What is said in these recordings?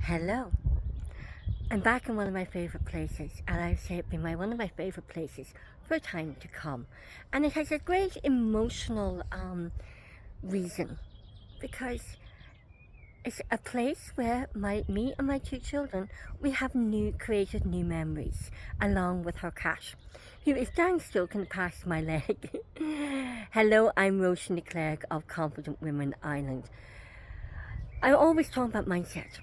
Hello. I'm back in one of my favourite places, and I would say it'd be one of my favourite places for a time to come. And it has a great emotional reason, because it's a place where me and my two children, we have created new memories, along with her cat, who is downstroking past my leg. Hello, I'm Roisin Ni Chleirigh of Confident Women Ireland. I always talk about mindset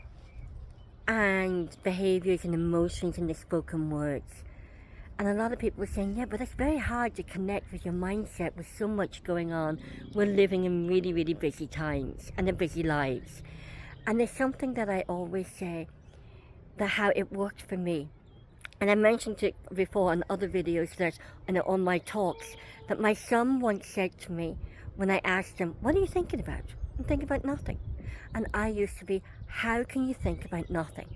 and behaviours and emotions in the spoken words. And a lot of people were saying, yeah, but it's very hard to connect with your mindset with so much going on. We're living in really, really busy times and in busy lives. And there's something that I always say, that how it worked for me. And I mentioned it before on other videos that, and on my talks, that my son once said to me when I asked him, what are you thinking about? I'm thinking about nothing. And I used to be, how can you think about nothing?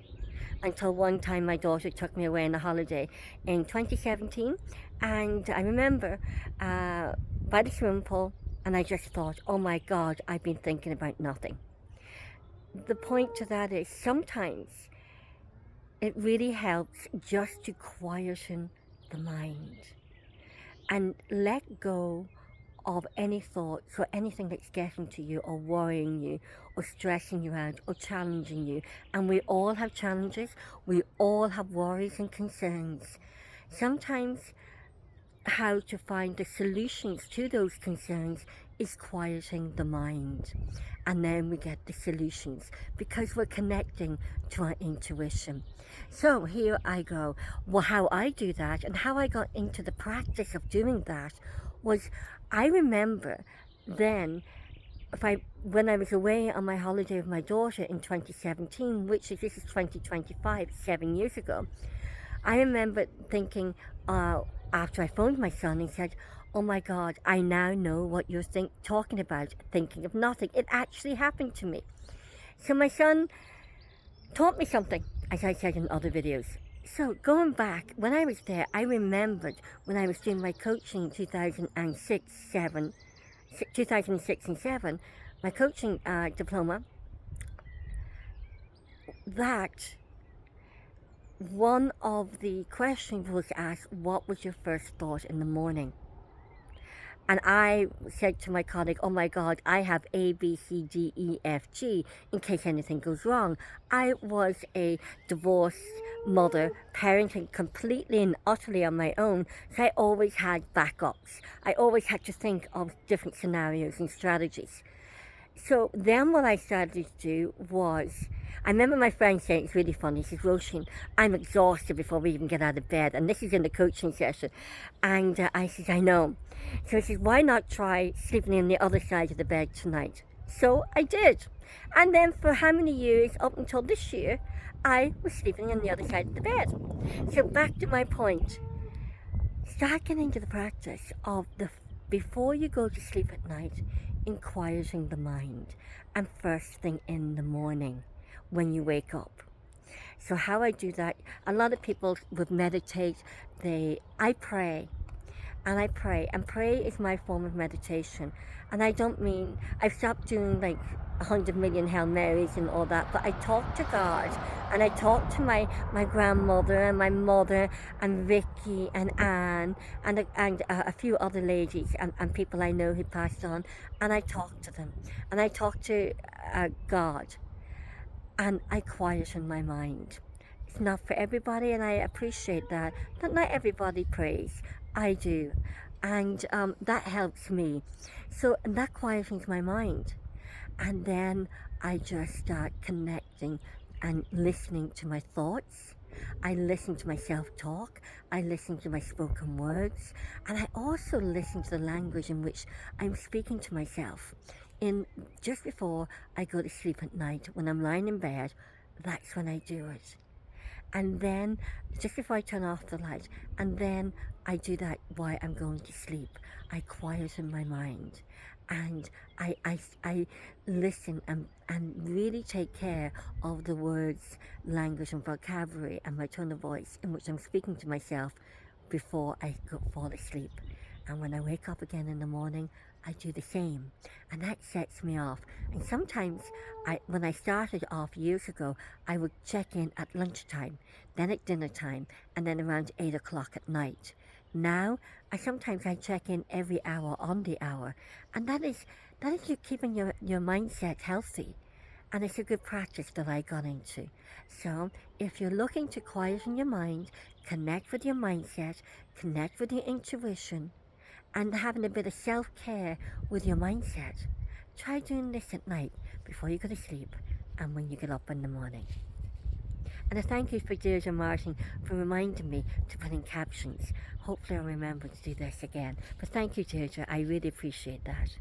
Until one time my daughter took me away on a holiday in 2017, and I remember by the swimming pool, and I just thought, oh my God, I've been thinking about nothing. The point to that is sometimes it really helps just to quieten the mind and let go of any thoughts or anything that's getting to you or worrying you or stressing you out or challenging you. And we all have challenges, we all have worries and concerns. Sometimes how to find the solutions to those concerns is quieting the mind, and then we get the solutions because we're connecting to our intuition. So here I go. Well, how I do that and how I got into the practice of doing that was, I remember then, when I was away on my holiday with my daughter in 2017, this is 2025, 7 years ago, I remember thinking, after I phoned my son and said, oh my God, I now know what you're talking about, thinking of nothing. It actually happened to me. So my son taught me something, as I said in other videos. So going back, when I was there, I remembered when I was doing my coaching in 2006 and 7, my coaching diploma, that one of the questions was asked, what was your first thought in the morning? And I said to my colleague, oh my God, I have A, B, C, D, E, F, G, in case anything goes wrong. I was a divorced mother, parenting completely and utterly on my own, so I always had backups. I always had to think of different scenarios and strategies. So then what I started to do was, I remember my friend saying, it's really funny, she says, Roisin, I'm exhausted before we even get out of bed. And this is in the coaching session. And I said, I know. So she says, why not try sleeping on the other side of the bed tonight? So I did. And then for how many years, up until this year, I was sleeping on the other side of the bed. So back to my point, start getting into the practice of before you go to sleep at night, in quieting the mind, and first thing in the morning when you wake up. So how I do that, a lot of people would meditate, I pray, and pray is my form of meditation. And I don't mean, I've stopped doing like 100 million Hail Marys and all that, but I talk to God, and I talk to my grandmother and my mother and Vicky and Anne and a few other ladies and people I know who passed on, and I talk to them, and I talk to God, and I quieten my mind. It's not for everybody, and I appreciate that not everybody prays. I do, and that helps me. So that quietens my mind, and then I just start connecting and listening to my thoughts. I listen to my self-talk, I listen to my spoken words, and I also listen to the language in which I'm speaking to myself. Just before I go to sleep at night, when I'm lying in bed, that's when I do it. And then, just before I turn off the light, and then I do that while I'm going to sleep. I quieten my mind, and I listen and really take care of the words, language and vocabulary and my tone of voice in which I'm speaking to myself before I fall asleep. And when I wake up again in the morning, I do the same, and that sets me off. And sometimes, when I started off years ago, I would check in at lunchtime, then at dinner time, and then around 8 o'clock at night. Now, I check in every hour on the hour, and that is you keeping your mindset healthy. And it's a good practice that I got into. So, if you're looking to quieten your mind, connect with your mindset, connect with your intuition, and having a bit of self care with your mindset, try doing this at night before you go to sleep and when you get up in the morning. And a thank you for Deirdre Martin for reminding me to put in captions. Hopefully, I'll remember to do this again. But thank you, Deirdre. I really appreciate that.